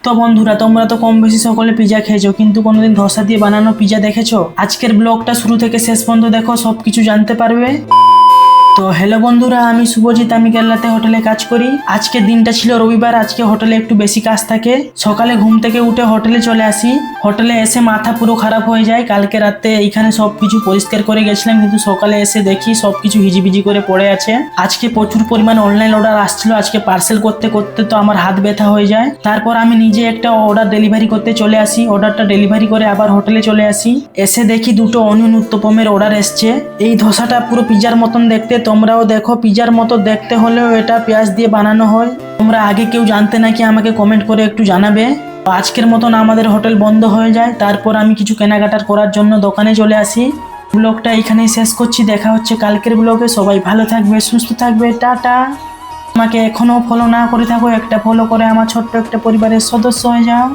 তো বন্ধুরা, তোমরা তো কম বেশি সকলে পিজা খেয়েছো, কিন্তু কোনোদিন ধোসা দিয়ে বানানো পিজা দেখেছো? আজকের ব্লগটা শুরু থেকে শেষ পর্যন্ত দেখো, সবকিছু জানতে পারবে। তো হ্যালো বন্ধুরা, আমি শুভজিৎ, আমি কেরালাতে হোটেলে কাজ করি। আজকে দিনটা ছিল রবিবার, আজকে হোটেলে একটু বেশি কাজ থাকে। সকালে ঘুম থেকে উঠে হোটেলে চলে আসি। হোটেলে এসে মাথা পুরো খারাপ হয়ে যায়। কালকে রাতে এইখানে সবকিছু পরিষ্কার করে গেছিলাম, কিন্তু সকালে এসে দেখি সবকিছু হিজিবিজি করে পড়ে আছে। আজকে প্রচুর পরিমাণ অনলাইন অর্ডার আসছিল, আজকে পার্সেল করতে করতে তো আমার হাত ব্যথা হয়ে যায়। তারপর আমি নিজে একটা অর্ডার ডেলিভারি করতে চলে আসি। অর্ডারটা ডেলিভারি করে আবার হোটেলে চলে আসি। এসে দেখি দুটো অনিয়ন উত্তপমের অর্ডার এসছে। এই ধোসাটা পুরো পিজার মতন দেখতে, তোমরাও দেখো পিজার মতো দেখতে হলেও এটা পেঁয়াজ দিয়ে বানানো হয়। তোমরা আগে কেউ জানতে নাকি আমাকে কমেন্ট করে একটু জানাবে। তো আজকের মতন আমাদের হোটেল বন্ধ হয়ে যায়। তারপর আমি কিছু কেনাকাটার করার জন্য দোকানে চলে আসি। ব্লগটা এখানেই শেষ করছি, দেখা হচ্ছে কালকের ব্লগে। সবাই ভালো থাকবে, সুস্থ থাকবে, টাটা। আমাকে এখনো ফলো না করে থাকো, একটা ফলো করে আমার ছোট্ট একটা পরিবারের সদস্য হয়ে যাও।